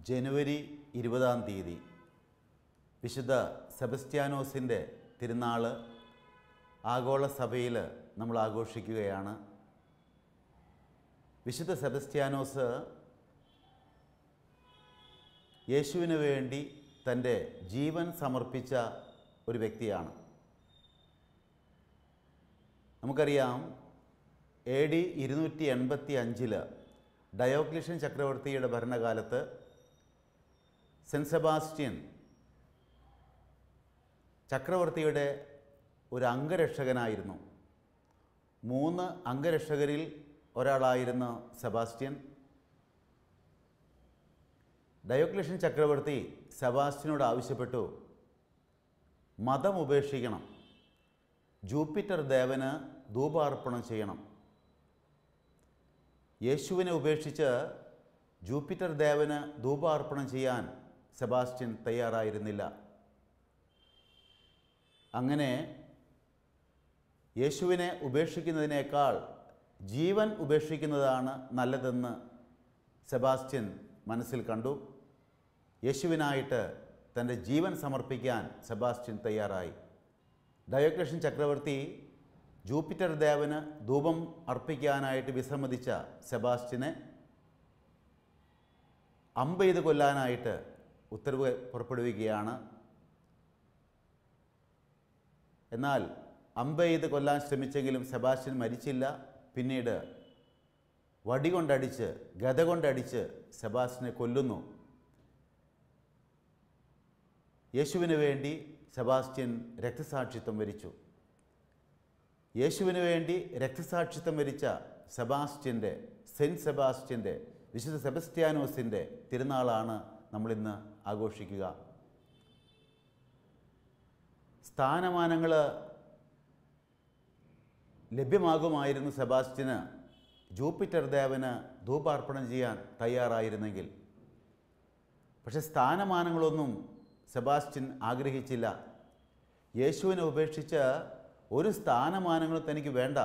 ജനുവരി 20-ാം തീയതി വിശുദ്ധ സെബസ്ത്യാനോസിൻ്റെ തിരുനാൾ ആഗോള സഭയിൽ നമ്മൾ ആഘോഷിക്കുകയാണ്. വിശുദ്ധ സെബസ്ത്യാനോസ് യേശുവിന് വേണ്ടി തൻ്റെ ജീവൻ സമർപ്പിച്ച ഒരു വ്യക്തിയാണ്. നമുക്കറിയാം, AD 285 ഡയോക്ലിഷ്യൻ ചക്രവർത്തിയുടെ ഭരണകാലത്ത് സെൻറ്റ് സെബാസ്റ്റ്യൻ ചക്രവർത്തിയുടെ ഒരു അംഗരക്ഷകനായിരുന്നു. 3 അംഗരക്ഷകരിൽ ഒരാളായിരുന്ന സെബാസ്റ്റ്യൻ. ഡയോക്ലിഷ്യൻ ചക്രവർത്തി സെബാസ്റ്റ്യനോട് ആവശ്യപ്പെട്ടു, മതം ഉപേക്ഷിക്കണം, ജൂപ്പിറ്റർ ദേവന് ധൂപാർപ്പണം ചെയ്യണം. യേശുവിനെ ഉപേക്ഷിച്ച് ജൂപ്പിറ്റർ ദേവന് ധൂപാർപ്പണം ചെയ്യാൻ സെബാസ്റ്റ്യൻ തയ്യാറായിരുന്നില്ല. അങ്ങനെ യേശുവിനെ ഉപേക്ഷിക്കുന്നതിനേക്കാൾ ജീവൻ ഉപേക്ഷിക്കുന്നതാണ് നല്ലതെന്ന് സെബാസ്റ്റ്യൻ മനസ്സിൽ കണ്ടു. യേശുവിനായിട്ട് തൻ്റെ ജീവൻ സമർപ്പിക്കാൻ സെബാസ്റ്റ്യൻ തയ്യാറായി. ഡയോക്ലിഷ്യൻ ചക്രവർത്തി ജൂപ്പിറ്റർ ദേവന് ധൂപം അർപ്പിക്കാനായിട്ട് വിസമ്മതിച്ച സെബാസ്റ്റ്യനെ അമ്പ് ചെയ്ത് കൊല്ലാനായിട്ട് ഉത്തരവ് പുറപ്പെടുവിക്കുകയാണ്. എന്നാൽ അമ്പ് ചെയ്ത് കൊല്ലാൻ ശ്രമിച്ചെങ്കിലും സെബാസ്റ്റ്യൻ മരിച്ചില്ല. പിന്നീട് വടി കൊണ്ടടിച്ച്, ഗദ കൊണ്ടടിച്ച് സെബാസ്റ്റ്യനെ കൊല്ലുന്നു. യേശുവിന് വേണ്ടി സെബാസ്റ്റ്യൻ രക്തസാക്ഷിത്വം വരിച്ചു. യേശുവിന് വേണ്ടി രക്തസാക്ഷിത്വം വരിച്ച സെൻറ്റ് സെബാസ്റ്റ്യൻ്റെ വിശുദ്ധ സെബസ്ത്യാനോസിൻ്റെ തിരുനാളാണ് നമ്മളിന്ന് ആഘോഷിക്കുക. സ്ഥാനമാനങ്ങൾ ലഭ്യമാകുമായിരുന്നു സെബാസ്റ്റ്യന് ജൂപ്പിറ്റർ ദേവന് ധൂപാർപ്പണം ചെയ്യാൻ തയ്യാറായിരുന്നെങ്കിൽ. പക്ഷെ സ്ഥാനമാനങ്ങളൊന്നും സെബാസ്റ്റ്യൻ ആഗ്രഹിച്ചില്ല. യേശുവിനെ ഉപേക്ഷിച്ച് ഒരു സ്ഥാനമാനങ്ങളും തനിക്ക് വേണ്ട.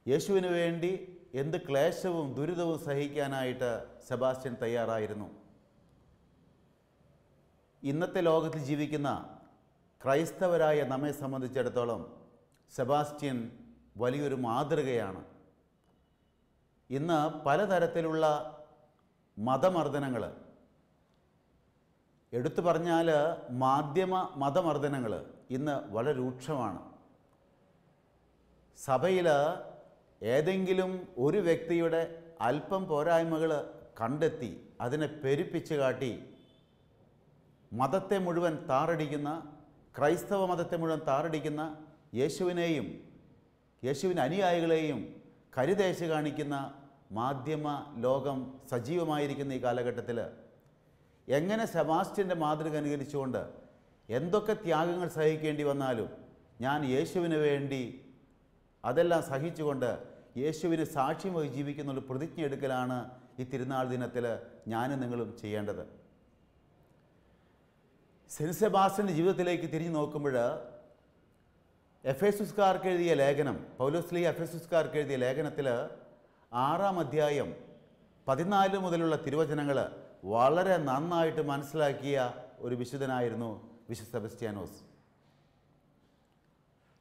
യേശുവിന് വേണ്ടി എന്ത് ക്ലേശവും ദുരിതവും സഹിക്കാനായിട്ട് സെബാസ്റ്റ്യൻ തയ്യാറായിരുന്നു. ഇന്നത്തെ ലോകത്തിൽ ജീവിക്കുന്ന ക്രൈസ്തവരായ നമ്മെ സംബന്ധിച്ചിടത്തോളം സെബാസ്റ്റ്യൻ വലിയൊരു മാതൃകയാണ്. ഇന്ന് പലതരത്തിലുള്ള മതമർദ്ദനങ്ങൾ, എടുത്തു പറഞ്ഞാൽ മാധ്യമ മതമർദ്ദനങ്ങൾ ഇന്ന് വളരെ രൂക്ഷമാണ്. സഭയിൽ ഏതെങ്കിലും ഒരു വ്യക്തിയുടെ അല്പം പോരായ്മകൾ കണ്ടെത്തി അതിനെ പെരുപ്പിച്ച് കാട്ടി മതത്തെ മുഴുവൻ താറടിക്കുന്ന, ക്രൈസ്തവ മതത്തെ മുഴുവൻ താറടിക്കുന്ന യേശുവിനെയും യേശുവിന് അനുയായികളെയും കരുതേച്ച് കാണിക്കുന്ന മാധ്യമ ലോകം സജീവമായിരിക്കുന്ന ഈ കാലഘട്ടത്തിൽ എങ്ങനെ സെബാസ്റ്റ്യൻ്റെ മാതൃക അനുകരിച്ചുകൊണ്ട് എന്തൊക്കെ ത്യാഗങ്ങൾ സഹിക്കേണ്ടി വന്നാലും ഞാൻ യേശുവിന് വേണ്ടി അതെല്ലാം സഹിച്ചുകൊണ്ട് യേശുവിന് സാക്ഷ്യം വഹിച്ച് ജീവിക്കുന്ന ഒരു പ്രതിജ്ഞ എടുക്കലാണ് ഈ തിരുനാൾ ദിനത്തിൽ ഞാനും നിങ്ങളും ചെയ്യേണ്ടത്. സെൻറ്റ് സെബാസ്റ്റ്യൻ്റെ ജീവിതത്തിലേക്ക് തിരിഞ്ഞു നോക്കുമ്പോൾ എഫേസുസ്കാർക്ക് എഴുതിയ ലേഖനം, പൗലോസ്ലീഹ എഫേസുസ്കാർക്ക് എഴുതിയ ലേഖനത്തിൽ 6-ാം അധ്യായം 14 മുതലുള്ള തിരുവചനങ്ങൾ വളരെ നന്നായിട്ട് മനസ്സിലാക്കിയ ഒരു വിശുദ്ധനായിരുന്നു വിശുദ്ധ സെബസ്ത്യാനോസ്.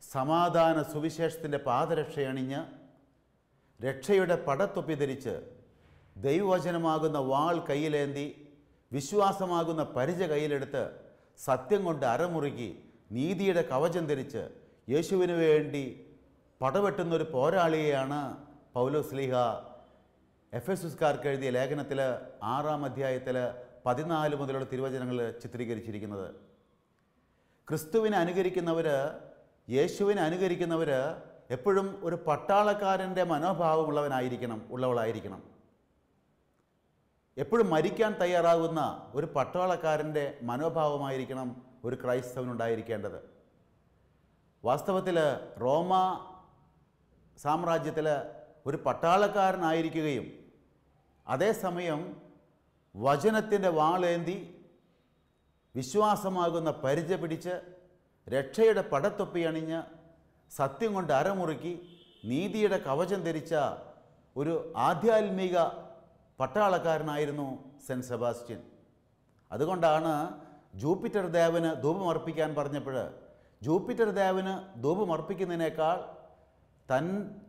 സമാധാന സുവിശേഷത്തിൻ്റെ പാദരക്ഷയണിഞ്ഞ് രക്ഷയുടെ പടത്തൊപ്പി ധരിച്ച് ദൈവവചനമാകുന്ന വാൾ കയ്യിലേന്തി വിശ്വാസമാകുന്ന പരിച കയ്യിലെടുത്ത് സത്യം കൊണ്ട് അരമുറുക്കി നീതിയുടെ കവചം ധരിച്ച് യേശുവിന് വേണ്ടി പടവെട്ടുന്നൊരു പോരാളിയെയാണ് പൗലോസ്ലീഹ എഫേസുസ്കാർക്ക് എഴുതിയ ലേഖനത്തിൽ 6-ാം അധ്യായത്തിൽ 14 മുതലുള്ള തിരുവചനങ്ങൾ ചിത്രീകരിച്ചിരിക്കുന്നത്. ക്രിസ്തുവിനെ അനുകരിക്കുന്നവർ, യേശുവിനെ അനുകരിക്കുന്നവർ എപ്പോഴും ഒരു പട്ടാളക്കാരൻ്റെ ഉള്ളവളായിരിക്കണം. എപ്പോഴും മരിക്കാൻ തയ്യാറാകുന്ന ഒരു പട്ടാളക്കാരൻ്റെ മനോഭാവമായിരിക്കണം ഒരു ക്രൈസ്തവനുണ്ടായിരിക്കേണ്ടത്. വാസ്തവത്തിൽ റോമ സാമ്രാജ്യത്തിൽ ഒരു പട്ടാളക്കാരനായിരിക്കുകയും അതേസമയം വചനത്തിൻ്റെ വാളേന്തി വിശ്വാസമാകുന്ന പരിച പിടിച്ച് രക്ഷയുടെ പടത്തൊപ്പി അണിഞ്ഞ് സത്യം കൊണ്ട് അരമുറുക്കി നീതിയുടെ കവചം ധരിച്ച ഒരു ആധ്യാത്മിക പട്ടാളക്കാരനായിരുന്നു സെൻറ്റ് സെബാസ്റ്റ്യൻ. അതുകൊണ്ടാണ് ജൂപ്പിറ്റർ ദേവന് ധൂപമർപ്പിക്കാൻ പറഞ്ഞപ്പോൾ ജൂപ്പിറ്റർ ദേവന് ധൂപമർപ്പിക്കുന്നതിനേക്കാൾ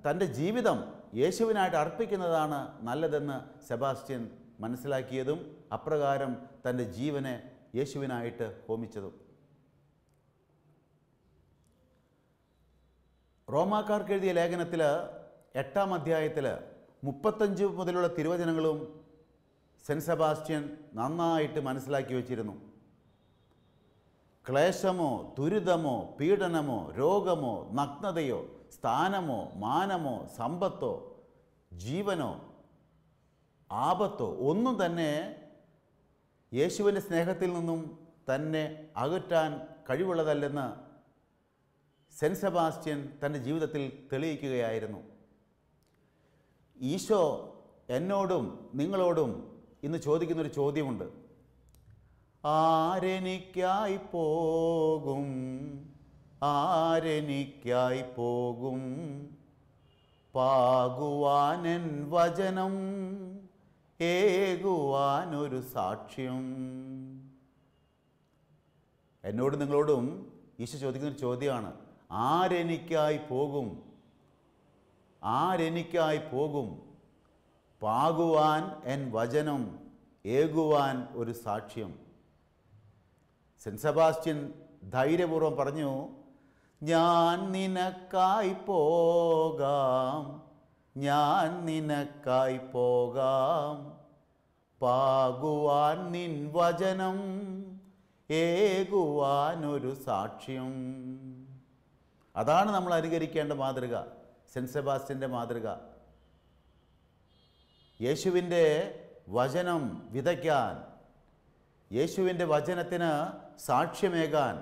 തൻ്റെ ജീവിതം യേശുവിനായിട്ട് അർപ്പിക്കുന്നതാണ് നല്ലതെന്ന് സെബാസ്റ്റ്യൻ മനസ്സിലാക്കിയതും അപ്രകാരം തൻ്റെ ജീവനെ യേശുവിനായിട്ട് ഹോമിച്ചതും. റോമാക്കാർക്ക് എഴുതിയ ലേഖനത്തിൽ 8-ാം അധ്യായത്തിൽ 35 മുതലുള്ള തിരുവചനങ്ങളും സെൻറ്റ് സെബാസ്റ്റ്യൻ നന്നായിട്ട് മനസ്സിലാക്കി വച്ചിരുന്നു. ക്ലേശമോ ദുരിതമോ പീഡനമോ രോഗമോ നഗ്നതയോ സ്ഥാനമോ മാനമോ സമ്പത്തോ ജീവനോ ആപത്തോ ഒന്നും തന്നെ യേശുവിൻ്റെ സ്നേഹത്തിൽ നിന്നും തന്നെ അകറ്റാൻ കഴിവുള്ളതല്ലെന്ന് സെൻറ്റ് സെബാസ്റ്റ്യൻ തൻ്റെ ജീവിതത്തിൽ തെളിയിക്കുകയായിരുന്നു. ഈശോ എന്നോടും നിങ്ങളോടും ഇന്ന് ചോദിക്കുന്നൊരു ചോദ്യമുണ്ട്. ആരെനിക്കായി പോകും, ആരെനിക്കായി പോകും, പാകുവാനെൻ വചനം ഏകുവാനൊരു സാക്ഷ്യം. എന്നോടും നിങ്ങളോടും ഈശോ ചോദിക്കുന്നൊരു ചോദ്യമാണ്. ആരെനിക്കായി പോകും, ആരെനിക്കായി പോകും, പാകുവാൻ എൻ വചനം ഏകുവാൻ ഒരു സാക്ഷ്യം. സെൻറ്റ് സെബാസ്റ്റ്യൻ ധൈര്യപൂർവ്വം പറഞ്ഞു, ഞാൻ നിനക്കായി പോകാം, ഞാൻ നിനക്കായി പോകാം, പാകുവാൻ നിൻ വചനം ഏകുവാൻ ഒരു സാക്ഷ്യം. അതാണ് നമ്മൾ അനുകരിക്കേണ്ട മാതൃക, സെൻറ്റ് സെബാസ്റ്റ്യൻ്റെ മാതൃക. യേശുവിൻ്റെ വചനം വിതയ്ക്കാൻ, യേശുവിൻ്റെ വചനത്തിന് സാക്ഷ്യമേകാൻ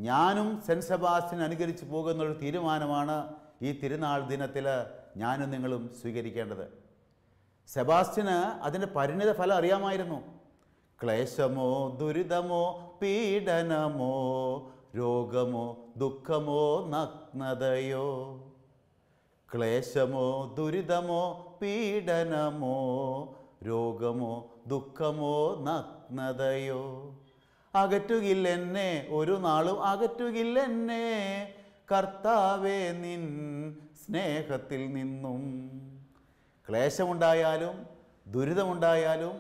ഞാനും സെൻറ്റ് സെബാസ്റ്റ്യൻ അനുകരിച്ച് പോകുന്നൊരു തീരുമാനമാണ് ഈ തിരുനാൾ ദിനത്തിൽ ഞാനും നിങ്ങളും സ്വീകരിക്കേണ്ടത്. സെബാസ്റ്റ്യന് അതിൻ്റെ പരിണിത ഫലം അറിയാമായിരുന്നു. ക്ലേശമോ ദുരിതമോ പീഡനമോ രോഗമോ ദുഃഖമോ നഗ്നതയോ, ക്ലേശമോ ദുരിതമോ പീഡനമോ രോഗമോ ദുഃഖമോ നഗ്നതയോ, അകറ്റുകില്ലെന്നെ ഒരു നാളും അകറ്റുകില്ലെന്നെ കർത്താവേ നിൻ സ്നേഹത്തിൽ നിന്നും. ക്ലേശമുണ്ടായാലും ദുരിതമുണ്ടായാലും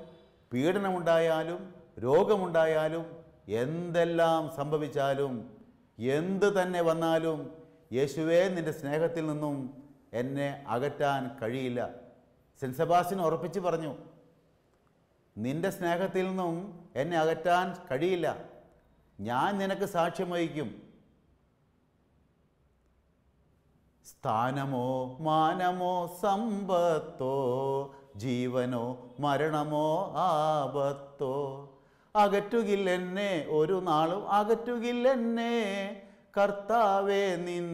പീഡനമുണ്ടായാലും രോഗമുണ്ടായാലും എന്തെല്ലാം സംഭവിച്ചാലും എന്ത് തന്നെ വന്നാലും യേശുവേ നിൻ്റെ സ്നേഹത്തിൽ നിന്നും എന്നെ അകറ്റാൻ കഴിയില്ല. സെൻറ്റ് സെബാസ്റ്റ്യൻ ഉറപ്പിച്ച് പറഞ്ഞു, നിൻ്റെ സ്നേഹത്തിൽ നിന്നും എന്നെ അകറ്റാൻ കഴിയില്ല, ഞാൻ നിനക്ക് സാക്ഷ്യം വഹിക്കും. സ്ഥാനമോ മാനമോ സമ്പത്തോ ജീവനോ മരണമോ ആപത്തോ, അകറ്റുകില്ലെന്നെ ഒരു നാളും അകറ്റുകില്ലെന്നെ കർത്താവേ നിൻ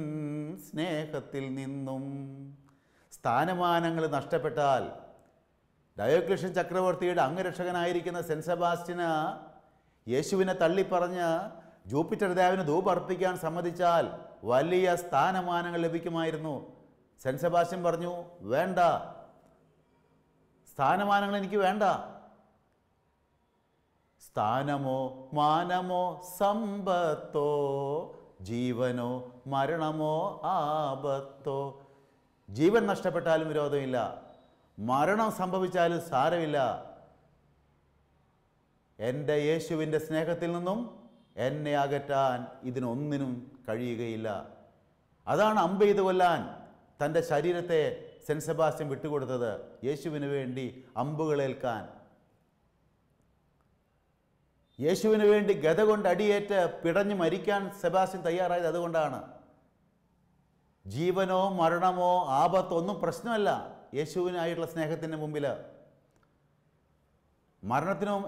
സ്നേഹത്തിൽ നിന്നും. സ്ഥാനമാനങ്ങൾ നഷ്ടപ്പെട്ടാൽ ഡയോക്ലീഷ്യൻ ചക്രവർത്തിയുടെ അംഗരക്ഷകനായിരിക്കുന്ന സെൻറ്റ് സെബാസ്റ്റ്യന് യേശുവിനെ തള്ളിപ്പറഞ്ഞ് ജൂപ്പിറ്റർ ദേവന് ധൂപം അർപ്പിക്കാൻ സമ്മതിച്ചാൽ വലിയ സ്ഥാനമാനങ്ങൾ ലഭിക്കുമായിരുന്നു. സെൻറ്റ് സെബാസ്റ്റ്യൻ പറഞ്ഞു, വേണ്ട, സ്ഥാനമാനങ്ങൾ എനിക്ക് വേണ്ട. സ്ഥാനമോ മാനമോ സമ്പത്തോ ജീവനോ മരണമോ ആപത്തോ, ജീവൻ നഷ്ടപ്പെട്ടാലും വിരോധമില്ല, മരണം സംഭവിച്ചാലും സാരമില്ല, എൻ്റെ യേശുവിൻ്റെ സ്നേഹത്തിൽ നിന്നും എന്നെ അകറ്റാൻ ഇതിനൊന്നിനും കഴിയുകയില്ല. അതാണ് അമ്പ് ചെയ്ത് കൊല്ലാൻ തൻ്റെ ശരീരത്തെ സെൻറ്റ് സെബാസ്റ്റ്യൻ വിട്ടുകൊടുത്തത്, യേശുവിന് വേണ്ടി അമ്പുകളേൽക്കാൻ. യേശുവിന് വേണ്ടി ഗദ കൊണ്ട് അടിയേറ്റ് പിടഞ്ഞു മരിക്കാൻ സെബാസ്റ്റ്യൻ തയ്യാറായത് അതുകൊണ്ടാണ്. ജീവനോ മരണമോ ആപത്തോ ഒന്നും പ്രശ്നമല്ല യേശുവിനായിട്ടുള്ള സ്നേഹത്തിൻ്റെ മുമ്പിൽ. മരണത്തിനും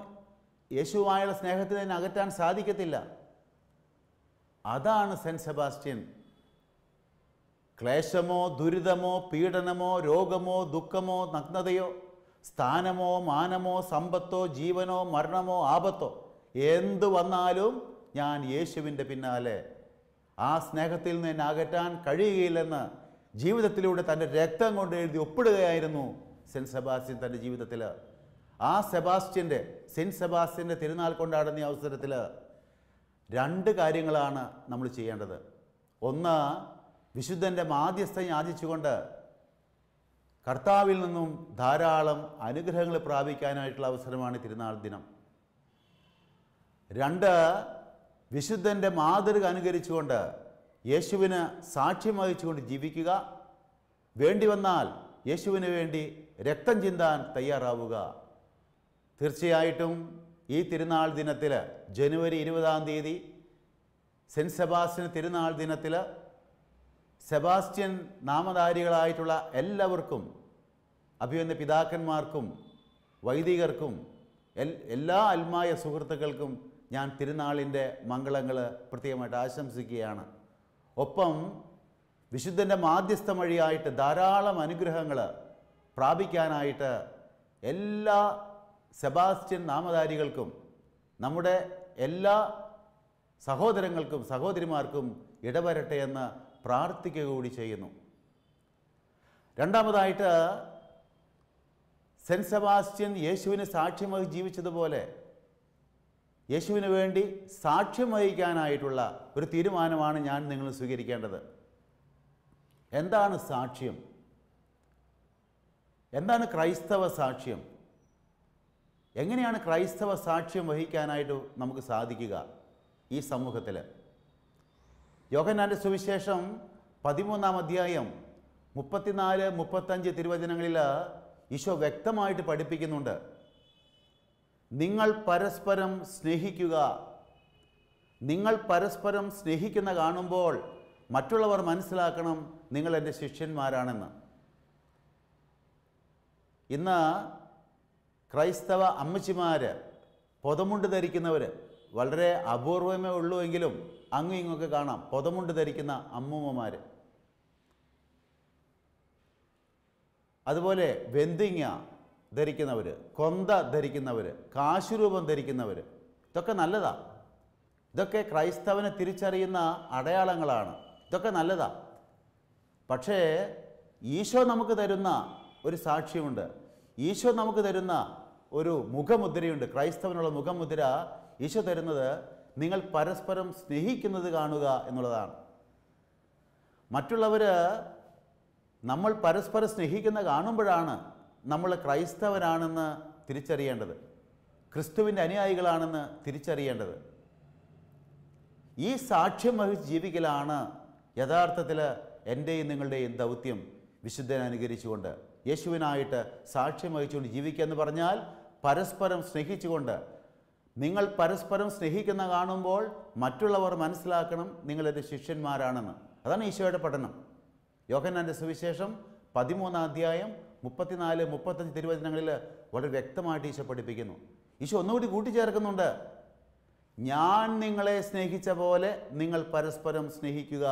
യേശുവുമായുള്ള സ്നേഹത്തിന് തന്നെ അകറ്റാൻ സാധിക്കത്തില്ല. അതാണ് സെൻറ്റ് സെബാസ്റ്റ്യൻ. ക്ലേശമോ ദുരിതമോ പീഡനമോ രോഗമോ ദുഃഖമോ നഗ്നതയോ സ്ഥാനമോ മാനമോ സമ്പത്തോ ജീവനോ മരണമോ ആപത്തോ എന്തു വന്നാലും ഞാൻ യേശുവിൻ്റെ പിന്നാലെ, ആ സ്നേഹത്തിൽ നിന്ന് എന്നെ അകറ്റാൻ കഴിയുകയില്ലെന്ന് ജീവിതത്തിലൂടെ തൻ്റെ രക്തം കൊണ്ട് എഴുതി ഒപ്പിടുകയായിരുന്നു സെൻറ്റ് സെബാസ്റ്റ്യൻ തൻ്റെ ജീവിതത്തിൽ. ആ സെയിൻറ്റ് സെബാസ്റ്റ്യൻ്റെ തിരുനാൾ കൊണ്ടാടുന്ന ഈ അവസരത്തിൽ രണ്ട് കാര്യങ്ങളാണ് നമ്മൾ ചെയ്യേണ്ടത്. ഒന്ന്, വിശുദ്ധൻ്റെ മാധ്യസ്ഥം യാചിച്ചുകൊണ്ട് കർത്താവിൽ നിന്നും ധാരാളം അനുഗ്രഹങ്ങൾ പ്രാപിക്കാനായിട്ടുള്ള അവസരമാണ് തിരുനാൾ ദിനം. രണ്ട്, വിശുദ്ധൻ്റെ മാതൃക അനുകരിച്ചുകൊണ്ട് യേശുവിന് സാക്ഷ്യം വഹിച്ചുകൊണ്ട് ജീവിക്കുക. വേണ്ടി വന്നാൽ യേശുവിന് വേണ്ടി രക്തം ചിന്താൻ തയ്യാറാവുക. തീർച്ചയായിട്ടും ഈ തിരുനാൾ ദിനത്തിൽ, ജനുവരി 20-ാം തീയതി സെൻറ്റ് സെബാസ്റ്റ്യൻ തിരുനാൾ ദിനത്തിൽ സെബാസ്റ്റ്യൻ നാമധാരികളായിട്ടുള്ള എല്ലാവർക്കും, അഭിവന്യ പിതാക്കന്മാർക്കും വൈദികർക്കും എല്ലാ ആത്മായ സുഹൃത്തുക്കൾക്കും ഞാൻ തിരുനാളിൻ്റെ മംഗളങ്ങൾ പ്രത്യേകമായിട്ട് ആശംസിക്കുകയാണ്. ഒപ്പം വിശുദ്ധൻ്റെ മാധ്യസ്ഥം വഴിയായിട്ട് ധാരാളം അനുഗ്രഹങ്ങൾ പ്രാപിക്കാനായിട്ട് എല്ലാ സെബാസ്റ്റ്യൻ നാമധാരികൾക്കും നമ്മുടെ എല്ലാ സഹോദരങ്ങൾക്കും സഹോദരിമാർക്കും ഇടവരട്ടെ എന്ന് പ്രാർത്ഥിക്കുക കൂടി ചെയ്യുന്നു. രണ്ടാമതായിട്ട്, സെൻറ്റ് സെബാസ്റ്റ്യൻ യേശുവിന് സാക്ഷ്യം വഹിച്ച് ജീവിച്ചതുപോലെ യേശുവിന് വേണ്ടി സാക്ഷ്യം വഹിക്കാനായിട്ടുള്ള ഒരു തീരുമാനമാണ് ഞാൻ നിങ്ങൾ സ്വീകരിക്കേണ്ടത്. എന്താണ് സാക്ഷ്യം? എന്താണ് ക്രൈസ്തവ സാക്ഷ്യം? എങ്ങനെയാണ് ക്രൈസ്തവ സാക്ഷ്യം വഹിക്കാനായിട്ട് നമുക്ക് സാധിക്കുക ഈ സമൂഹത്തിൽ? യോഹന്നാൻ്റെ സുവിശേഷം 13-ാം അധ്യായം 34-35 തിരുവചനങ്ങളിൽ ഈശോ വ്യക്തമായിട്ട് പഠിപ്പിക്കുന്നുണ്ട്. നിങ്ങൾ പരസ്പരം സ്നേഹിക്കുക. നിങ്ങൾ പരസ്പരം സ്നേഹിക്കുന്ന കാണുമ്പോൾ മറ്റുള്ളവർ മനസ്സിലാക്കണം നിങ്ങൾ എൻ്റെ ശിഷ്യന്മാരാണെന്ന്. ഇന്ന് ക്രൈസ്തവ അമ്മച്ചിമാർ, പൊതമുണ്ട് ധരിക്കുന്നവർ വളരെ അപൂർവമേ ഉള്ളൂ എങ്കിലും അങ്ങും ഇങ്ങൊക്കെ കാണാം പൊതമുണ്ട് ധരിക്കുന്ന അമ്മൂമ്മമാർ. അതുപോലെ വെന്തിങ്ങ ധരിക്കുന്നവർ, കൊന്ത ധരിക്കുന്നവർ, കാശുരൂപം ധരിക്കുന്നവർ, ഇതൊക്കെ നല്ലതാണ്. ഇതൊക്കെ ക്രൈസ്തവനെ തിരിച്ചറിയുന്ന അടയാളങ്ങളാണ്. ഇതൊക്കെ നല്ലതാണ്. പക്ഷേ ഈശോ നമുക്ക് തരുന്ന ഒരു സാക്ഷ്യമുണ്ട്. ഈശോ നമുക്ക് തരുന്ന ഒരു മുഖമുദ്രയുണ്ട്. ക്രൈസ്തവനുള്ള മുഖമുദ്ര ഈശോ തരുന്നത് നിങ്ങൾ പരസ്പരം സ്നേഹിക്കുന്നത് കാണുക എന്നുള്ളതാണ്. മറ്റുള്ളവർ നമ്മൾ പരസ്പരം സ്നേഹിക്കുന്ന കാണുമ്പോഴാണ് നമ്മൾ ക്രൈസ്തവനാണെന്ന് തിരിച്ചറിയേണ്ടത്, ക്രിസ്തുവിൻ്റെ അനുയായികളാണെന്ന് തിരിച്ചറിയേണ്ടത്. ഈ സാക്ഷ്യം വഹിച്ച് ജീവിക്കലാണ് യഥാർത്ഥത്തിൽ എൻ്റെയും നിങ്ങളുടെയും ദൗത്യം. വിശുദ്ധനെ അനുകരിച്ചുകൊണ്ട് യേശുവിനായിട്ട് സാക്ഷ്യം വഹിച്ചുകൊണ്ട് ജീവിക്കുക എന്ന് പറഞ്ഞാൽ പരസ്പരം സ്നേഹിച്ചുകൊണ്ട്, നിങ്ങൾ പരസ്പരം സ്നേഹിക്കുന്ന കാണുമ്പോൾ മറ്റുള്ളവർ മനസ്സിലാക്കണം നിങ്ങളെൻ്റെ ശിഷ്യന്മാരാണെന്ന്. അതാണ് ഈശോയുടെ പഠനം. യോഹന്നാൻ്റെ സുവിശേഷം 13-ാം അധ്യായം 34-35 തിരുവചനങ്ങളിൽ വളരെ വ്യക്തമായിട്ട് ഈശോ പഠിപ്പിക്കുന്നു. ഈശോ ഒന്നുകൂടി കൂട്ടിച്ചേർക്കുന്നുണ്ട്. ഞാൻ നിങ്ങളെ സ്നേഹിച്ച പോലെ നിങ്ങൾ പരസ്പരം സ്നേഹിക്കുക.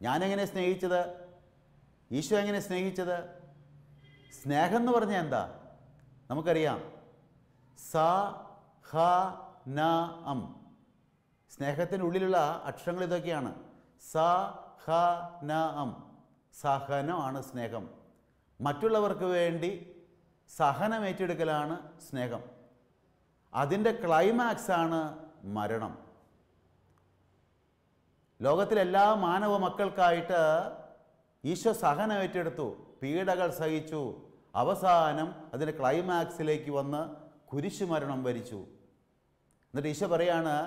ഞാനെങ്ങനെ സ്നേഹിച്ചത്? ഈശോ എങ്ങനെ സ്നേഹിച്ചത്? സ്നേഹം എന്ന് പറഞ്ഞാൽ എന്താ? നമുക്കറിയാം. സ ഹ ന അം. സ്നേഹത്തിനുള്ളിലുള്ള അക്ഷരങ്ങൾ ഇതൊക്കെയാണ്. സ ഹ ന അം. സഹനമാണ് സ്നേഹം. മറ്റുള്ളവർക്ക് വേണ്ടി സഹനം ഏറ്റെടുക്കലാണ് സ്നേഹം. അതിൻ്റെ ക്ലൈമാക്സാണ് മരണം. ലോകത്തിലെല്ലാ മാനവ മക്കൾക്കായിട്ട് ഈശോ സഹനം ഏറ്റെടുത്തു, പീഡകൾ സഹിച്ചു, അവസാനം അതിൻ്റെ ക്ലൈമാക്സിലേക്ക് വന്ന് കുരിശുമരണം വരിച്ചു. എന്നിട്ട് ഈശോ പറയാണ്,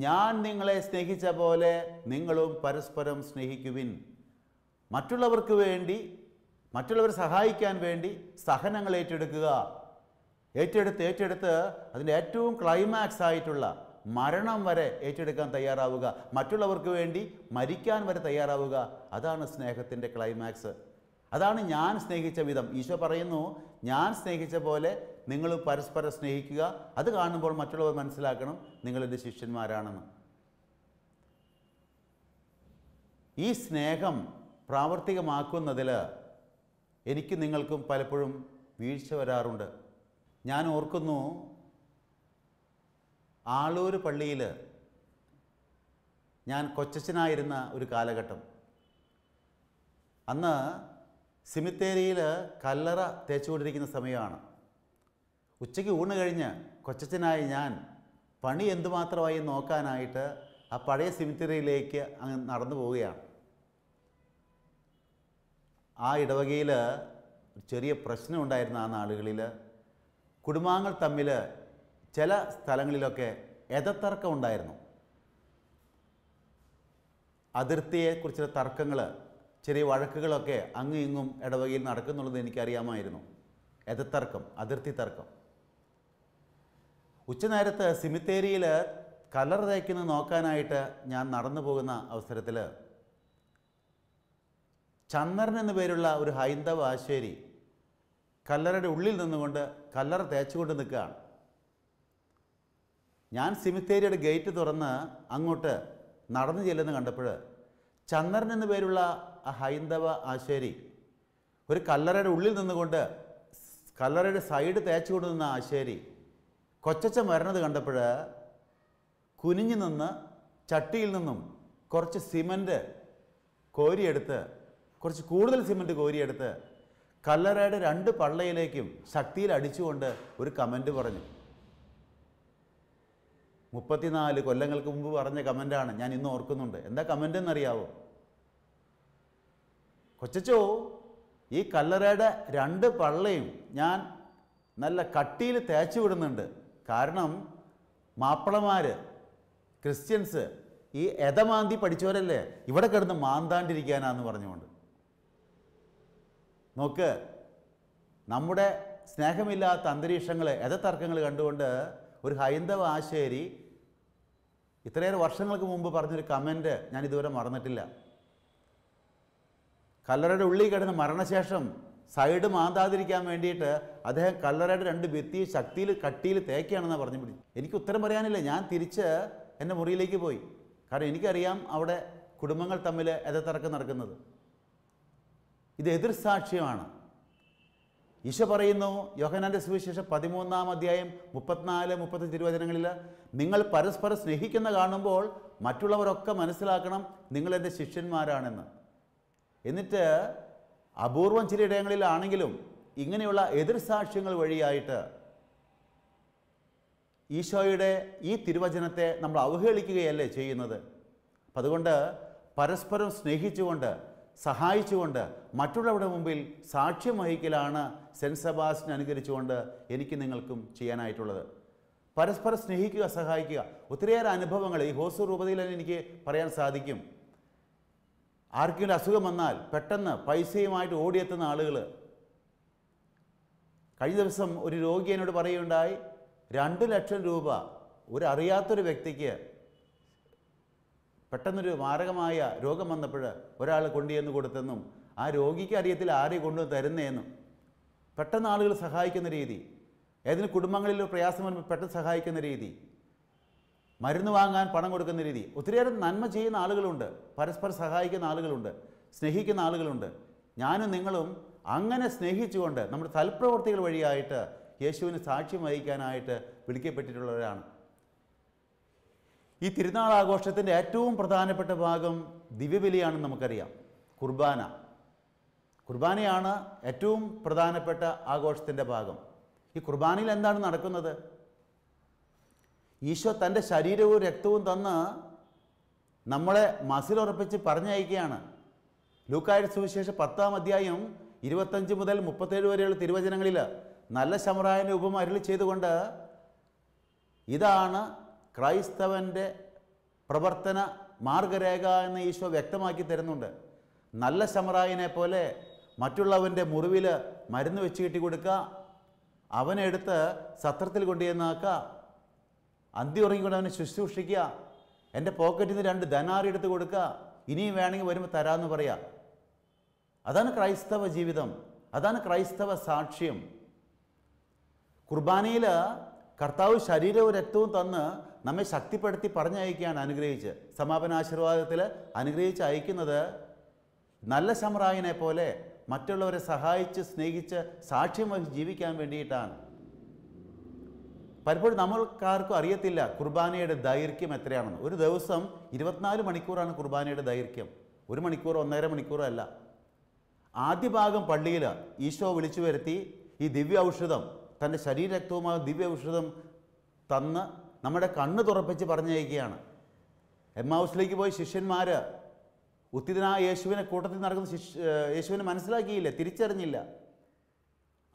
ഞാൻ നിങ്ങളെ സ്നേഹിച്ച പോലെ നിങ്ങളും പരസ്പരം സ്നേഹിക്കുവിൻ. മറ്റുള്ളവർക്ക് വേണ്ടി, മറ്റുള്ളവരെ സഹായിക്കാൻ വേണ്ടി സഹനങ്ങൾ ഏറ്റെടുക്കുക. ഏറ്റെടുത്ത് അതിൻ്റെ ഏറ്റവും ക്ലൈമാക്സ് ആയിട്ടുള്ള മരണം വരെ ഏറ്റെടുക്കാൻ തയ്യാറാവുക. മറ്റുള്ളവർക്ക് വേണ്ടി മരിക്കാൻ വരെ തയ്യാറാവുക. അതാണ് സ്നേഹത്തിൻ്റെ ക്ലൈമാക്സ്. അതാണ് ഞാൻ സ്നേഹിച്ച വിധം. ഈശോ പറയുന്നു, ഞാൻ സ്നേഹിച്ച പോലെ നിങ്ങൾ പരസ്പരം സ്നേഹിക്കുക. അത് കാണുമ്പോൾ മറ്റുള്ളവർ മനസ്സിലാക്കണം നിങ്ങളെൻ്റെ ശിഷ്യന്മാരാണെന്ന്. ഈ സ്നേഹം പ്രാവർത്തികമാക്കുന്നതിൽ എനിക്ക് നിങ്ങൾക്കും പലപ്പോഴും വീഴ്ച വരാറുണ്ട്. ഞാൻ ഓർക്കുന്നു, ആളൂർ പള്ളിയിൽ ഞാൻ കൊച്ചച്ഛനായിരുന്ന ഒരു കാലഘട്ടം. അന്ന് സിമിത്തേരിയിൽ കല്ലറ തേച്ചുകൊണ്ടിരിക്കുന്ന സമയമാണ്. ഉച്ചയ്ക്ക് ഊണ് കഴിഞ്ഞ് കൊച്ചച്ഛനായ ഞാൻ പണി എന്തുമാത്രമായി നോക്കാനായിട്ട് ആ പഴയ സിമിറ്ററിയിലേക്ക് അങ്ങ് നടന്നു പോവുകയാണ്. ആ ഇടവകയിൽ ചെറിയ പ്രശ്നം ഉണ്ടായിരുന്ന ആ നാളുകളിൽ കുടുംബാംഗങ്ങൾ തമ്മിൽ ചില സ്ഥലങ്ങളിലൊക്കെ എതത്തർക്കം ഉണ്ടായിരുന്നു. അതിർത്തിയെക്കുറിച്ചുള്ള തർക്കങ്ങൾ, ചെറിയ വഴക്കുകളൊക്കെ അങ്ങും ഇങ്ങും ഇടവകയിൽ നടക്കുന്നുള്ളത് എനിക്കറിയാമായിരുന്നു. എതത്തർക്കം, അതിർത്തി തർക്കം. ഉച്ചനേരത്ത് സിമിത്തേരിയിൽ കല്ലറ തേക്കുന്നത് നോക്കാനായിട്ട് ഞാൻ നടന്നു പോകുന്ന അവസരത്തിൽ ചന്ദ്രൻ എന്നു പേരുള്ള ഒരു ഹൈന്ദവ ആശേരി കല്ലറയുടെ ഉള്ളിൽ നിന്നുകൊണ്ട് കല്ലറ തേച്ചുകൊണ്ട് നിൽക്കുകയാണ്. ഞാൻ സിമിത്തേരിയുടെ ഗേറ്റ് തുറന്ന് അങ്ങോട്ട് നടന്നു ചെല്ലുന്ന കണ്ടപ്പോൾ ചന്ദ്രൻ എന്നു പേരുള്ള ആ ഹൈന്ദവ ആശേരി ഒരു കല്ലറയുടെ ഉള്ളിൽ നിന്നുകൊണ്ട് കല്ലറയുടെ സൈഡ് തേച്ചുകൊണ്ട് നിന്ന ആശേരി കൊച്ചച്ഛൻ വരണത് കണ്ടപ്പോൾ കുനിഞ്ഞു നിന്ന് ചട്ടിയിൽ നിന്നും കുറച്ച് സിമൻറ്റ് കോരിയെടുത്ത്, കുറച്ച് കൂടുതൽ സിമൻറ്റ് കോരിയെടുത്ത് കല്ലറയുടെ 2 പള്ളയിലേക്കും ശക്തിയിൽ അടിച്ചുകൊണ്ട് ഒരു കമൻറ്റ് പറഞ്ഞു. 34 കൊല്ലങ്ങൾക്ക് മുമ്പ് പറഞ്ഞ കമൻ്റാണ്, ഞാൻ ഇന്ന് ഓർക്കുന്നുണ്ട്. എന്താ കമൻ്റ് എന്നറിയാവോ? കൊച്ചച്ചോ, ഈ കല്ലറയുടെ 2 പള്ളയും ഞാൻ നല്ല കട്ടിയിൽ തേച്ചു വിടുന്നുണ്ട്. കാരണം മാപ്പിളമാർ, ക്രിസ്ത്യൻസ് ഈ എതമാന്തി പഠിച്ചവരല്ലേ, ഇവിടെ കിടന്ന് മാന്താണ്ടിരിക്കാനാന്ന് പറഞ്ഞുകൊണ്ട്. നോക്ക്, നമ്മുടെ സ്നേഹമില്ലാത്ത അന്തരീക്ഷങ്ങൾ, എതത്തർക്കങ്ങൾ കണ്ടുകൊണ്ട് ഒരു ഹൈന്ദവ ആശേരി ഇത്രയേറെ വർഷങ്ങൾക്ക് മുമ്പ് പറഞ്ഞൊരു കമൻറ്റ് ഞാൻ ഇതുവരെ മറന്നിട്ടില്ല. കല്ലറയുടെ ഉള്ളിൽ കിടന്ന് മരണശേഷം സൈഡ് മാന്താതിരിക്കാൻ വേണ്ടിയിട്ട് അദ്ദേഹം കല്ലറയുടെ 2 ഭിത്തി ശക്തിയിൽ കട്ടിയിൽ തേക്കുകയാണെന്നാണ് പറഞ്ഞു പിടിച്ചു. എനിക്ക് ഉത്തരം പറയാനില്ല. ഞാൻ തിരിച്ച് എൻ്റെ മുറിയിലേക്ക് പോയി. കാരണം എനിക്കറിയാം അവിടെ കുടുംബങ്ങൾ തമ്മിൽ എതത്തർക്കം നടക്കുന്നത്. ഇത് എതിർസാക്ഷ്യമാണ്. ഈശോ പറയുന്നു, യോഹന്നാൻ്റെ സുവിശേഷം 13-ാം അധ്യായം 34-35 തിരുവചനങ്ങളിൽ, നിങ്ങൾ പരസ്പരം സ്നേഹിക്കുന്ന കാണുമ്പോൾ മറ്റുള്ളവരൊക്കെ മനസ്സിലാക്കണം നിങ്ങൾ എൻ്റെ ശിഷ്യന്മാരാണെന്ന്. എന്നിട്ട് അപൂർവം ചിലയിടങ്ങളിലാണെങ്കിലും ഇങ്ങനെയുള്ള എതിർസാക്ഷ്യങ്ങൾ വഴിയായിട്ട് ഈശോയുടെ ഈ തിരുവചനത്തെ നമ്മൾ അവഹേളിക്കുകയല്ലേ ചെയ്യുന്നത്. അപ്പം അതുകൊണ്ട് പരസ്പരം സ്നേഹിച്ചുകൊണ്ട്, സഹായിച്ചുകൊണ്ട്, മറ്റുള്ളവരുടെ മുമ്പിൽ സാക്ഷ്യം വഹിക്കലാണ് സെൻറ്റ് സെബാസ്റ്റ്യൻ അനുകരിച്ചുകൊണ്ട് എനിക്ക് നിങ്ങൾക്കും ചെയ്യാനായിട്ടുള്ളത്. പരസ്പരം സ്നേഹിക്കുക, സഹായിക്കുക. ഒത്തിരിയേറെ അനുഭവങ്ങൾ ഈ ഹോസൂർ രൂപതയിൽ തന്നെ എനിക്ക് പറയാൻ സാധിക്കും. ആർക്കെങ്കിലും അസുഖം വന്നാൽ പെട്ടെന്ന് പൈസയുമായിട്ട് ഓടിയെത്തുന്ന ആളുകൾ. കഴിഞ്ഞ ദിവസം ഒരു രോഗി എന്നോട് പറയുകയുണ്ടായി, 2 ലക്ഷം രൂപ ഒരു അറിയാത്തൊരു വ്യക്തിക്ക് പെട്ടെന്നൊരു മാരകമായ രോഗം വന്നപ്പോൾ ഒരാൾ കൊണ്ടുചെന്ന് കൊടുത്തെന്നും ആ രോഗിക്ക് അറിയത്തില്ല ആരെയും കൊണ്ടുവന്ന് തരുന്നതെന്നും. പെട്ടെന്ന് ആളുകൾ സഹായിക്കുന്ന രീതി, ഏതെങ്കിലും കുടുംബങ്ങളിൽ പ്രയാസം വരുമ്പോൾ പെട്ടെന്ന് സഹായിക്കുന്ന രീതി, മരുന്ന് വാങ്ങാൻ പണം കൊടുക്കുന്ന രീതി. ഒത്തിരിയേറെ നന്മ ചെയ്യുന്ന ആളുകളുണ്ട്, പരസ്പരം സഹായിക്കുന്ന ആളുകളുണ്ട്, സ്നേഹിക്കുന്ന ആളുകളുണ്ട്. ഞാനും നിങ്ങളും അങ്ങനെ സ്നേഹിച്ചുകൊണ്ട് നമ്മുടെ സൽപ്രവർത്തികൾ വഴിയായിട്ട് യേശുവിന് സാക്ഷ്യം വഹിക്കാനായിട്ട് വിളിക്കപ്പെട്ടിട്ടുള്ളവരാണ്. ഈ തിരുനാൾ ആഘോഷത്തിൻ്റെ ഏറ്റവും പ്രധാനപ്പെട്ട ഭാഗം ദിവ്യബലിയാണെന്ന് നമുക്കറിയാം. കുർബാനയാണ് ഏറ്റവും പ്രധാനപ്പെട്ട ആഘോഷത്തിൻ്റെ ഭാഗം. ഈ കുർബാനയിൽ എന്താണ് നടക്കുന്നത്? ഈശോ തൻ്റെ ശരീരവും രക്തവും തന്ന് നമ്മളെ മസിലുറപ്പിച്ച് പറഞ്ഞയക്കുകയാണ്. ലൂക്കായുടെ സുവിശേഷം 10-ാം അധ്യായം 25 മുതൽ 37 വരെയുള്ള തിരുവചനങ്ങളിൽ നല്ല ശമറായൻ്റെ ഉപമ അരുളി ചെയ്തുകൊണ്ട് ഇതാണ് ക്രൈസ്തവൻ്റെ പ്രവർത്തന മാർഗരേഖ എന്ന് ഈശോ വ്യക്തമാക്കി തരുന്നുണ്ട്. നല്ല ശമറായനെ പോലെ മറ്റുള്ളവൻ്റെ മുറിവിൽ മരുന്ന് വെച്ച് കെട്ടി കൊടുക്കുക, അവനെ എടുത്ത് സത്രത്തിൽ കൊണ്ടുചെന്നാക്കുക, അന്തി ഉറങ്ങിക്കൊണ്ട് അവനെ ശുശ്രൂഷിക്കുക, എൻ്റെ പോക്കറ്റിൽ നിന്ന് 2 ധനാറി എടുത്ത് കൊടുക്കുക, ഇനിയും വേണമെങ്കിൽ വരുമ്പോൾ തരാമെന്ന് പറയാം. അതാണ് ക്രൈസ്തവ ജീവിതം, അതാണ് ക്രൈസ്തവ സാക്ഷ്യം. കുർബാനയിൽ കർത്താവ് ശരീരവും രക്തവും തന്ന് നമ്മെ ശക്തിപ്പെടുത്തി പറഞ്ഞയക്കുകയാണ് അനുഗ്രഹിച്ച്. സമാപനാശീർവാദത്തിൽ അനുഗ്രഹിച്ച് അയക്കുന്നത് നല്ല ശമറായനെ പോലെ മറ്റുള്ളവരെ സഹായിച്ച് സ്നേഹിച്ച് സാക്ഷ്യം വഹിച്ച് ജീവിക്കാൻ വേണ്ടിയിട്ടാണ്. പലപ്പോഴും നമ്മൾക്കാർക്കും അറിയത്തില്ല കുർബാനയുടെ ദൈർഘ്യം എത്രയാണെന്ന്. ഒരു ദിവസം 24 മണിക്കൂറാണ് കുർബാനയുടെ ദൈർഘ്യം. 1 മണിക്കൂറോ 1.5 മണിക്കൂറോ അല്ല. ആദ്യ ഭാഗം പള്ളിയിൽ ഈശോ വിളിച്ചു വരുത്തി ഈ ദിവ്യ ഔഷധം തൻ്റെ ശരീരരക്തവുമായ ദിവ്യ ഔഷധം തന്ന് നമ്മുടെ കണ്ണ് തുറപ്പിച്ച് പറഞ്ഞയക്കുകയാണ്. എമ്മാവുസിലേക്ക് പോയി ശിഷ്യന്മാർ ഉത്തിതനായ യേശുവിനെ കൂട്ടത്തിൽ നടക്കുന്ന യേശുവിനെ മനസ്സിലാക്കിയില്ല, തിരിച്ചറിഞ്ഞില്ല.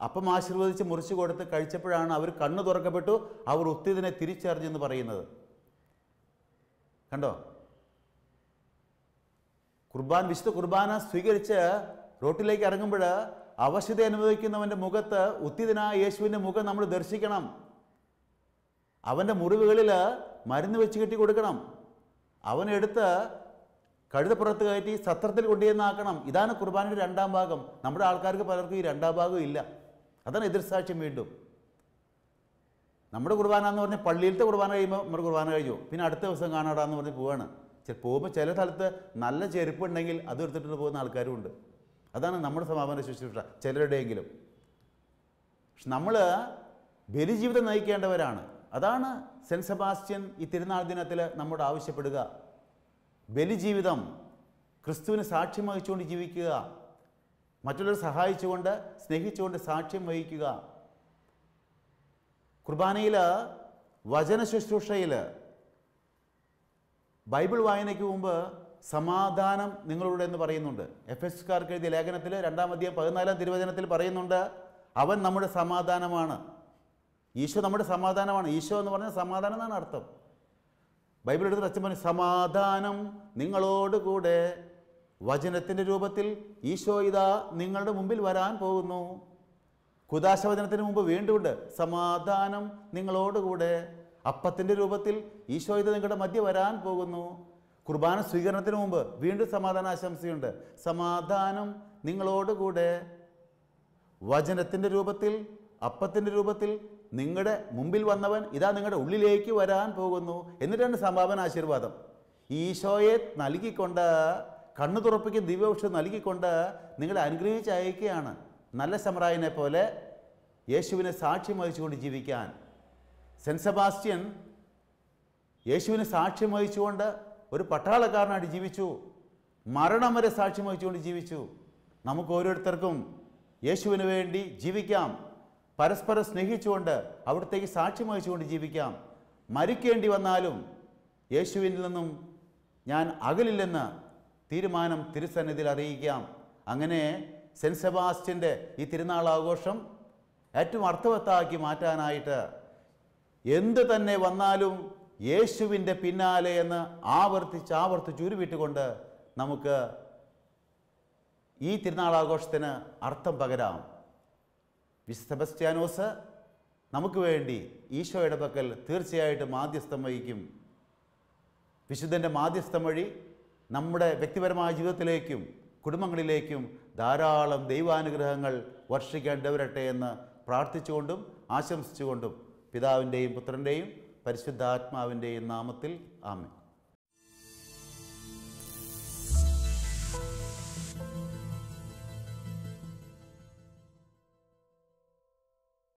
അപ്പം ആശീർവദിച്ച് മുറിച്ച് കൊടുത്ത് കഴിച്ചപ്പോഴാണ് അവർ കണ്ണ് തുറക്കപ്പെട്ടു, അവർ ഉത്തിതനെ തിരിച്ചറിഞ്ഞെന്ന് പറയുന്നത്. കണ്ടോ? വിശുദ്ധ കുർബാന സ്വീകരിച്ച് റോട്ടിലേക്ക് ഇറങ്ങുമ്പോൾ അവശത അനുഭവിക്കുന്നവൻ്റെ മുഖത്ത് ഉത്തിതനായ യേശുവിൻ്റെ മുഖം നമ്മൾ ദർശിക്കണം. അവൻ്റെ മുറിവുകളിൽ മരുന്ന് വെച്ച് കെട്ടി കൊടുക്കണം. അവനെടുത്ത് കഴുതപ്പുറത്ത് കയറ്റി സത്രത്തിൽ കൊണ്ടുചെന്നാക്കണം. ഇതാണ് കുർബാനയുടെ രണ്ടാം ഭാഗം. നമ്മുടെ ആൾക്കാർക്ക് പലർക്കും ഈ രണ്ടാം ഭാഗം ഇല്ല. അതാണ് എതിർസാക്ഷ്യം. വീണ്ടും നമ്മുടെ കുർബാന എന്ന് പറഞ്ഞാൽ പള്ളിയിലത്തെ കുർബാന കഴിയുമ്പോൾ നമ്മുടെ കുർബാന കഴിഞ്ഞു, പിന്നെ അടുത്ത ദിവസം കാണാടാന്ന് പറഞ്ഞ് പോവാണ്. പോകുമ്പോൾ ചില സ്ഥലത്ത് നല്ല ചെരുപ്പ് ഉണ്ടെങ്കിൽ അത് എടുത്തിട്ട് പോകുന്ന ആൾക്കാരും ഉണ്ട്. അതാണ് നമ്മുടെ സമാപന ശുശ്രൂഷ ചിലരുടെയെങ്കിലും. പക്ഷെ നമ്മൾ ബലിജീവിതം നയിക്കേണ്ടവരാണ്. അതാണ് സെൻറ്റ് സെബാസ്റ്റ്യൻ ഈ തിരുനാൾ ദിനത്തിൽ നമ്മോട് ആവശ്യപ്പെടുക. ബലിജീവിതം, ക്രിസ്തുവിന് സാക്ഷ്യം വഹിച്ചുകൊണ്ട് ജീവിക്കുക, മറ്റുള്ളവരെ സഹായിച്ചുകൊണ്ട് സ്നേഹിച്ചുകൊണ്ട് സാക്ഷ്യം വഹിക്കുക. കുർബാനയിൽ, വചന ശുശ്രൂഷയിൽ, ബൈബിൾ വായനയ്ക്ക് മുമ്പ് സമാധാനം നിങ്ങളോട് എന്ന് പറയുന്നുണ്ട്. എഫെസ്യർക്കാർക്ക് എഴുതിയ ലേഖനത്തിൽ 2-ാം അധ്യായം 14-ാം തിരുവചനത്തിൽ പറയുന്നുണ്ട്, അവൻ നമ്മുടെ സമാധാനമാണ്. ഈശോ നമ്മുടെ സമാധാനമാണ്. ഈശോ എന്ന് പറഞ്ഞാൽ സമാധാനം എന്നാണ് അർത്ഥം. ബൈബിൾ എടുത്ത് അച്ഛൻ പറഞ്ഞു, സമാധാനം നിങ്ങളോടുകൂടെ. വചനത്തിൻ്റെ രൂപത്തിൽ ഈശോ ഇതാ നിങ്ങളുടെ മുമ്പിൽ വരാൻ പോകുന്നു. കുദാശവചനത്തിന് മുമ്പ് വീണ്ടുമുണ്ട്, സമാധാനം നിങ്ങളോടുകൂടെ. അപ്പത്തിൻ്റെ രൂപത്തിൽ ഈശോ ഇത് നിങ്ങളുടെ മധ്യ വരാൻ പോകുന്നു. കുർബാന സ്വീകരണത്തിന് മുമ്പ് വീണ്ടും സമാധാന ആശംസയുണ്ട്, സമാധാനം നിങ്ങളോടുകൂടെ. വചനത്തിൻ്റെ രൂപത്തിൽ, അപ്പത്തിൻ്റെ രൂപത്തിൽ നിങ്ങളുടെ മുമ്പിൽ വന്നവൻ ഇതാ നിങ്ങളുടെ ഉള്ളിലേക്ക് വരാൻ പോകുന്നു. എന്നിട്ടാണ് സമാപന ആശീർവാദം. ഈശോയെ നൽകിക്കൊണ്ട്, കണ്ണു തുറപ്പിക്കുന്ന ദിവ്യൗഷധം നൽകിക്കൊണ്ട് നിങ്ങളെ അനുഗ്രഹിച്ച് അയക്കുകയാണ്. നല്ല ശമറായനെ പോലെ യേശുവിനെ സാക്ഷ്യം വഹിച്ചുകൊണ്ട് ജീവിക്കാൻ. സെൻറ്റ് സെബാസ്റ്റ്യൻ യേശുവിനെ സാക്ഷ്യം വഹിച്ചുകൊണ്ട് ഒരു പട്ടാളക്കാരനായിട്ട് ജീവിച്ചു. മരണം വരെ സാക്ഷ്യം വഹിച്ചുകൊണ്ട് ജീവിച്ചു. നമുക്ക് ഓരോരുത്തർക്കും യേശുവിന് വേണ്ടി ജീവിക്കാം. പരസ്പരം സ്നേഹിച്ചുകൊണ്ട് അവിടത്തേക്ക് സാക്ഷ്യം വഹിച്ചുകൊണ്ട് ജീവിക്കാം. മരിക്കേണ്ടി വന്നാലും യേശുവിൽ നിന്നും ഞാൻ അകലില്ലെന്ന് തീരുമാനം തിരുസന്നിധിയിൽ അറിയിക്കാം. അങ്ങനെ സെൻറ്റ് സെബാസ്റ്റ്യൻ്റെ ഈ തിരുനാൾ ആഘോഷം ഏറ്റവും അർത്ഥവത്താക്കി മാറ്റാനായിട്ട് എന്ത് തന്നെ വന്നാലും യേശുവിൻ്റെ പിന്നാലെ എന്ന് ആവർത്തിച്ച് ഉരുവിട്ടുകൊണ്ട് നമുക്ക് ഈ തിരുനാളാഘോഷത്തിന് അർത്ഥം പകരാം. വിശുദ്ധ സെബസ്ത്യാനോസ് നമുക്ക് വേണ്ടി ഈശോയുടെ പക്കൽ തീർച്ചയായിട്ടും മാധ്യസ്ഥം വഹിക്കും. വിശുദ്ധൻ്റെ മാധ്യസ്ഥം വഴി നമ്മുടെ വ്യക്തിപരമായ ജീവിതത്തിലേക്കും കുടുംബങ്ങളിലേക്കും ധാരാളം ദൈവാനുഗ്രഹങ്ങൾ വർഷിക്കേണ്ടവരട്ടെ എന്ന് പ്രാർത്ഥിച്ചുകൊണ്ടും ആശംസിച്ചുകൊണ്ടും പിതാവിൻ്റെയും പുത്രൻ്റെയും പരിശുദ്ധാത്മാവിൻ്റെയും നാമത്തിൽ ആമേൻ.